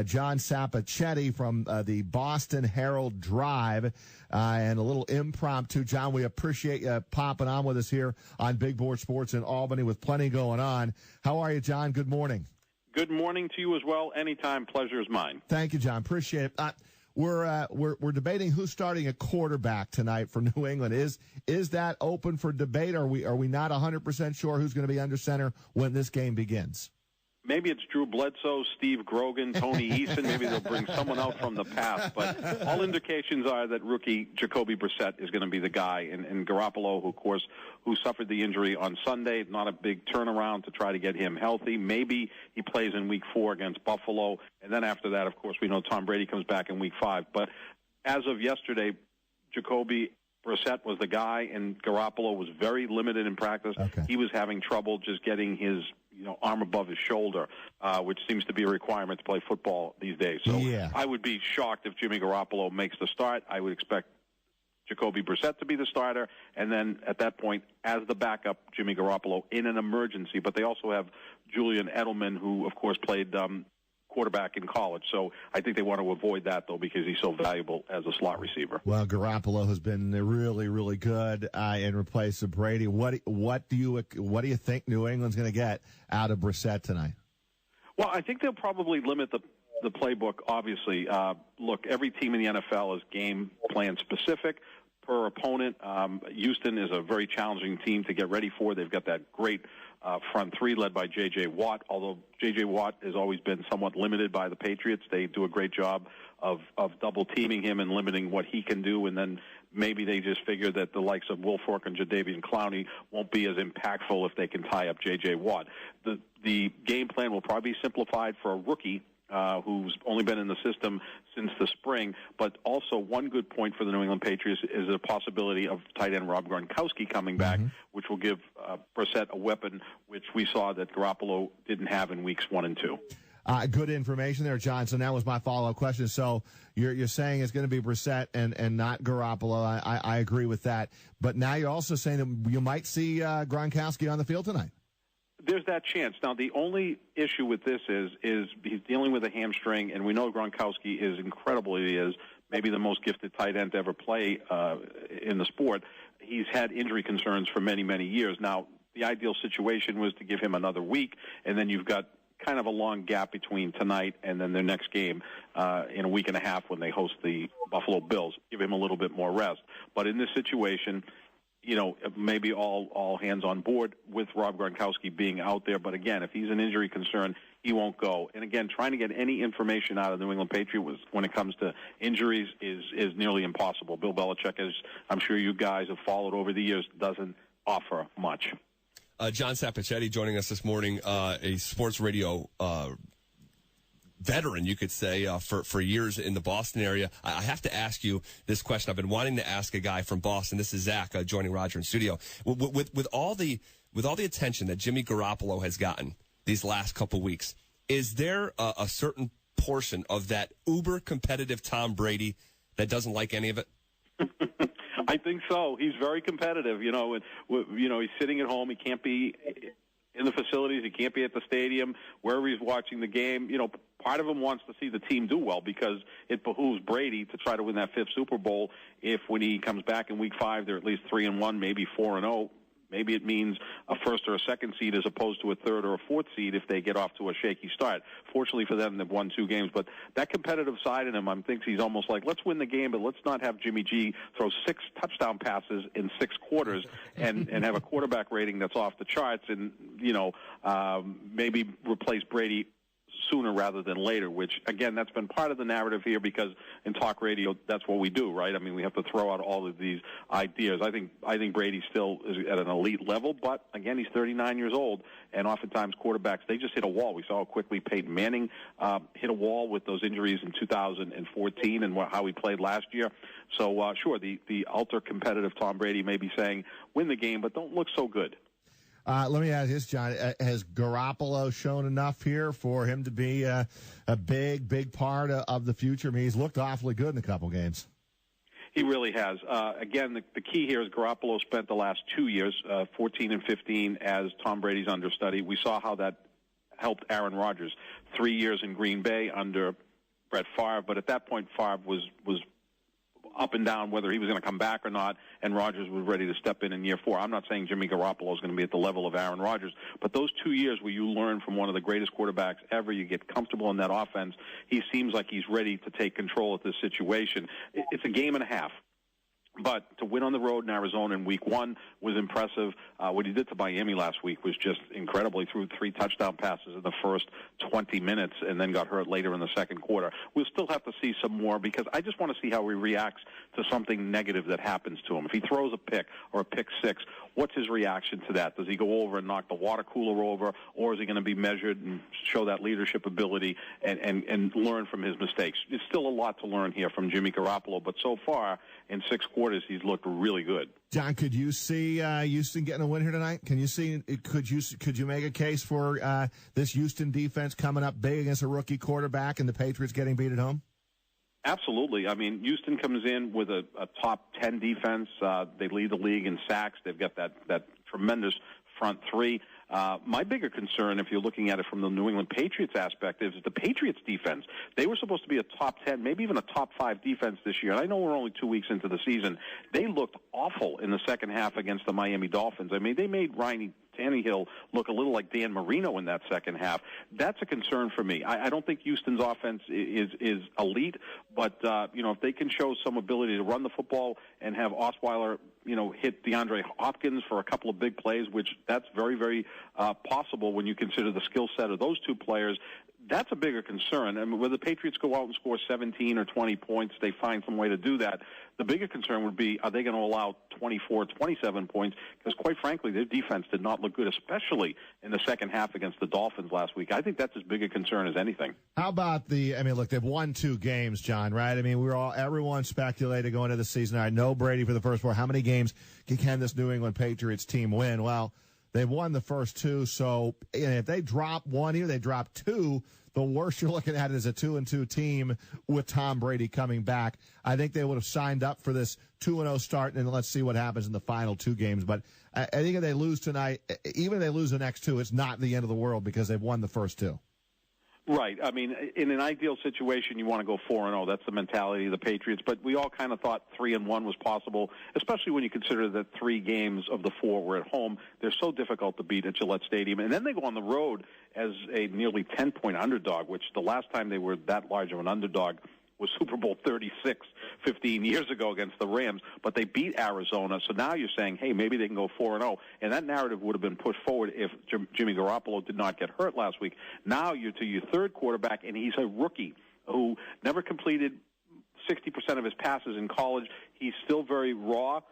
John Sapochetti from the Boston Herald Drive, and a little impromptu. John, we appreciate you popping on with us here on Big Board Sports in Albany with plenty going on. How are you, John? Good morning. Good morning to you as well. Anytime, pleasure is mine. Thank you, John. Appreciate it. We're debating who's starting a quarterback tonight for New England. Is that open for debate? Are we not 100% sure who's going to be under center when this game begins? Maybe it's Drew Bledsoe, Steve Grogan, Tony Eason. Maybe they'll bring someone out from the past. But all indications are that rookie Jacoby Brissett is going to be the guy. And Garoppolo, who suffered the injury on Sunday, not a big turnaround to try to get him healthy. Maybe he plays in Week 4 against Buffalo. And then after that, of course, we know Tom Brady comes back in Week 5. But as of yesterday, Jacoby Brissett was the guy, and Garoppolo was very limited in practice. Okay. He was having trouble just getting his arm above his shoulder, which seems to be a requirement to play football these days. So yeah. I would be shocked if Jimmy Garoppolo makes the start. I would expect Jacoby Brissett to be the starter, and then at that point, as the backup, Jimmy Garoppolo in an emergency. But they also have Julian Edelman, who, of course, played quarterback in college. So I think they want to avoid that, though, because he's so valuable as a slot receiver. Well, Garoppolo has been really, really good in place of Brady. What do you think New England's going to get out of Brissett tonight? Well, I think they'll probably limit the playbook, obviously. Look, every team in the NFL is game plan specific per opponent. Houston is a very challenging team to get ready for. They've got that great front three led by J.J. Watt, although J.J. Watt has always been somewhat limited by the Patriots. They do a great job of double-teaming him and limiting what he can do, and then maybe they just figure that the likes of Will Fork and Jadeveon Clowney won't be as impactful if they can tie up J.J. Watt. The game plan will probably be simplified for a rookie who's only been in the system since the spring. But also one good point for the New England Patriots is the possibility of tight end Rob Gronkowski coming back, which will give Brissett a weapon, which we saw that Garoppolo didn't have in weeks 1 and 2. Good information there, John. So that was my follow-up question. So you're saying it's going to be Brissett and not Garoppolo. I agree with that. But now you're also saying that you might see Gronkowski on the field tonight. There's that chance. Now, the only issue with this is he's dealing with a hamstring, and we know Gronkowski is incredible. He is maybe the most gifted tight end to ever play in the sport. He's had injury concerns for many, many years. Now, the ideal situation was to give him another week, and then you've got kind of a long gap between tonight and then their next game in a week and a half when they host the Buffalo Bills. Give him a little bit more rest. But in this situation, maybe all hands on board with Rob Gronkowski being out there. But again, if he's an injury concern, he won't go. And again, trying to get any information out of the New England Patriots when it comes to injuries is nearly impossible. Bill Belichick, as I'm sure you guys have followed over the years, doesn't offer much. John Sapochetti joining us this morning, a sports radio veteran, you could say, for years in the Boston area. I have to ask you this question. I've been wanting to ask a guy from Boston. This is Zach joining Roger in studio. With all the attention that Jimmy Garoppolo has gotten these last couple weeks, is there a certain portion of that uber competitive Tom Brady that doesn't like any of it? I think so. He's very competitive. He's sitting at home. He can't be in the facilities. He can't be at the stadium, wherever he's watching the game. Part of him wants to see the team do well because it behooves Brady to try to win that 5th Super Bowl. If when he comes back in Week 5, they're at least 3-1, maybe 4-0. Maybe it means a 1st or a 2nd seed as opposed to a 3rd or a 4th seed if they get off to a shaky start. Fortunately for them, they've won 2 games. But that competitive side in him, I think he's almost like, let's win the game, but let's not have Jimmy G throw 6 touchdown passes in 6 quarters and have a quarterback rating that's off the charts and, maybe replace Brady sooner rather than later, which, again, that's been part of the narrative here because in talk radio, that's what we do, right? I mean, we have to throw out all of these ideas. I think Brady still is at an elite level, but, again, he's 39 years old, and oftentimes quarterbacks, they just hit a wall. We saw how quickly Peyton Manning hit a wall with those injuries in 2014 and how he played last year. So, sure, the ultra-competitive Tom Brady may be saying, win the game, but don't look so good. Let me ask this, John. Has Garoppolo shown enough here for him to be a big part of the future? I mean, he's looked awfully good in a couple games. He really has. Again, the key here is Garoppolo spent the last 2 years, 14 and 15, as Tom Brady's understudy. We saw how helped Aaron Rodgers. 3 years in Green Bay under Brett Favre, but at that point Favre was up and down whether he was going to come back or not, and Rodgers was ready to step in year 4. I'm not saying Jimmy Garoppolo is going to be at the level of Aaron Rodgers, but those 2 years where you learn from one of the greatest quarterbacks ever, you get comfortable in that offense, he seems like he's ready to take control of this situation. It's a game and a half. But to win on the road in Arizona in Week 1 was impressive. What he did to Miami last week was just incredible. He threw 3 touchdown passes in the first 20 minutes and then got hurt later in the second quarter. We'll still have to see some more because I just want to see how he reacts to something negative that happens to him. If he throws a pick or a pick 6, what's his reaction to that? Does he go over and knock the water cooler over, or is he going to be measured and show that leadership ability and learn from his mistakes? There's still a lot to learn here from Jimmy Garoppolo, but so far in 6 quarters, he's looked really good. John, could you see Houston getting a win here tonight? Can you see? Could you make a case for this Houston defense coming up big against a rookie quarterback and the Patriots getting beat at home? Absolutely. I mean, Houston comes in with a top 10 defense. They lead the league in sacks. They've got that tremendous front 3. My bigger concern, if you're looking at it from the New England Patriots aspect, is the Patriots defense. They were supposed to be a top 10, maybe even a top 5 defense this year. And I know we're only 2 weeks into the season. They looked awful in the second half against the Miami Dolphins. I mean, they made Ryan Tannehill look a little like Dan Marino in that second half. That's a concern for me. I don't think Houston's offense is elite, but if they can show some ability to run the football and have Osweiler, hit DeAndre Hopkins for a couple of big plays, which that's very, very possible when you consider the skill set of those 2 players. That's a bigger concern. I mean, whether the Patriots go out and score 17 or 20 points, they find some way to do that. The bigger concern would be, are they going to allow 24, 27 points? Because, quite frankly, their defense did not look good, especially in the second half against the Dolphins last week. I think that's as big a concern as anything. How about look, they've won 2 games, John, right? I mean, everyone speculated going into the season. I know Brady for the first 4. How many games can this New England Patriots team win? Well, they've won the first 2, so if they drop 1 here, they drop 2, the worst you're looking at is a 2-2 team with Tom Brady coming back. I think they would have signed up for this 2-0 start, and let's see what happens in the final 2 games. But I think if they lose tonight, even if they lose the next 2, it's not the end of the world because they've won the first 2. Right. I mean, in an ideal situation, you want to go 4-0. That's the mentality of the Patriots. But we all kind of thought 3-1 was possible, especially when you consider that 3 games of the 4 were at home. They're so difficult to beat at Gillette Stadium. And then they go on the road as a nearly 10-point underdog, which the last time they were that large of an underdog was Super Bowl 36 15 years ago against the Rams, but they beat Arizona. So now you're saying, hey, maybe they can go 4-0. And that narrative would have been pushed forward if Jimmy Garoppolo did not get hurt last week. Now you're to your 3rd quarterback, and he's a rookie who never completed 60% of his passes in college. He's still very raw.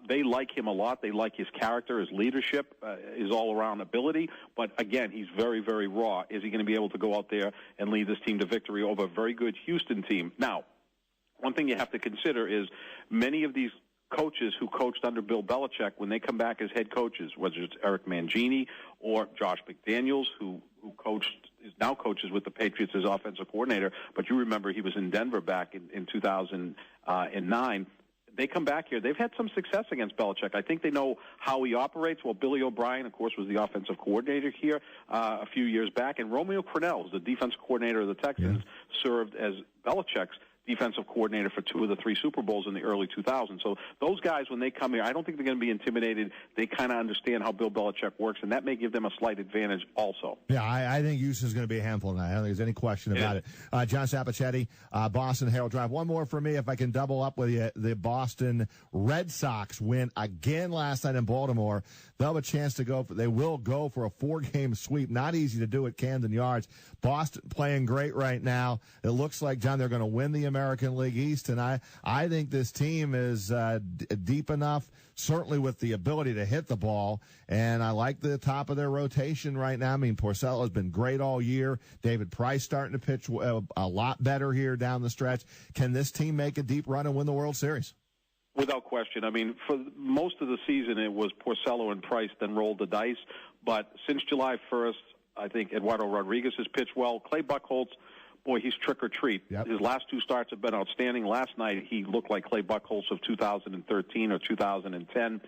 They like him a lot. They like his character, his leadership, his all-around ability. But, again, he's very, very raw. Is he going to be able to go out there and lead this team to victory over a very good Houston team? Now, one thing you have to consider is many of these coaches who coached under Bill Belichick, when they come back as head coaches, whether it's Eric Mangini or Josh McDaniels, who now coaches with the Patriots as offensive coordinator, but you remember he was in Denver back in 2009. They come back here. They've had some success against Belichick. I think they know how he operates. Well, Billy O'Brien, of course, was the offensive coordinator here a few years back, and Romeo Crennel, the defensive coordinator of the Texans, served as Belichick's defensive coordinator for 2 of the 3 Super Bowls in the early 2000s. So those guys, when they come here, I don't think they're going to be intimidated. They kind of understand how Bill Belichick works, and that may give them a slight advantage also. Yeah, I think Houston's going to be a handful tonight. I don't think there's any question about it. John Sapochetti, Boston Herald Drive. One more for me, if I can double up with you. The Boston Red Sox win again last night in Baltimore. They'll have a chance to go. They will go for a 4-game sweep. Not easy to do at Camden Yards. Boston playing great right now. It looks like, John, they're going to win the American League East, and I think this team is deep enough, certainly with the ability to hit the ball, and I like the top of their rotation right now. I mean, Porcello has been great all year. David Price starting to pitch a lot better here down the stretch. Can this team make a deep run and win the World Series? Without question. I mean, for most of the season, it was Porcello and Price then rolled the dice, but since July 1st, I think Eduardo Rodriguez has pitched well. Clay Buchholz boy, he's trick or treat. Yep. His last 2 starts have been outstanding. Last night, he looked like Clay Buchholz of 2013 or 2010.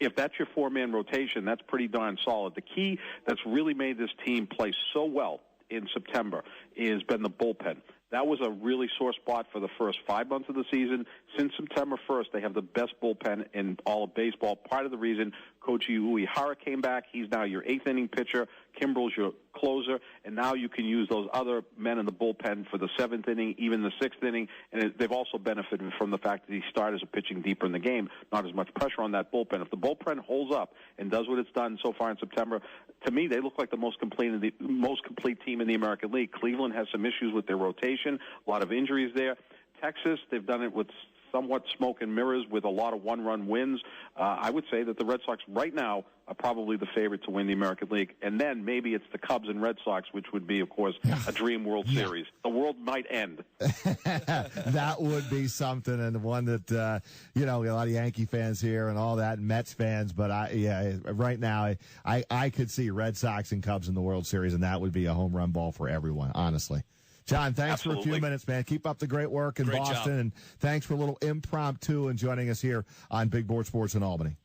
If that's your 4-man rotation, that's pretty darn solid. The key that's really made this team play so well in September has been the bullpen. That was a really sore spot for the first 5 months of the season. Since September 1st, they have the best bullpen in all of baseball. Part of the reason Koji Uehara came back, he's now your 8th-inning pitcher. Kimbrel's your closer, and now you can use those other men in the bullpen for the 7th inning, even the 6th inning, and they've also benefited from the fact that these starters are pitching deeper in the game, not as much pressure on that bullpen. If the bullpen holds up and does what it's done so far in September, to me, they look like the most complete team in the American League. Cleveland has some issues with their rotation, a lot of injuries there. Texas, they've done it with somewhat smoke and mirrors with a lot of one-run wins. I would say that the Red Sox right now are probably the favorite to win the American League. And then maybe it's the Cubs and Red Sox, which would be, of course, a dream World Series. The world might end. That would be something, and one that, a lot of Yankee fans here and all that, and Mets fans. But, right now, I could see Red Sox and Cubs in the World Series, and that would be a home run ball for everyone, honestly. John, thanks Absolutely. for a few minutes, man. Keep up the great work in Boston, job. and thanks for a little impromptu and joining us here on Big Board Sports in Albany.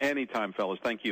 Anytime, fellas. Thank you.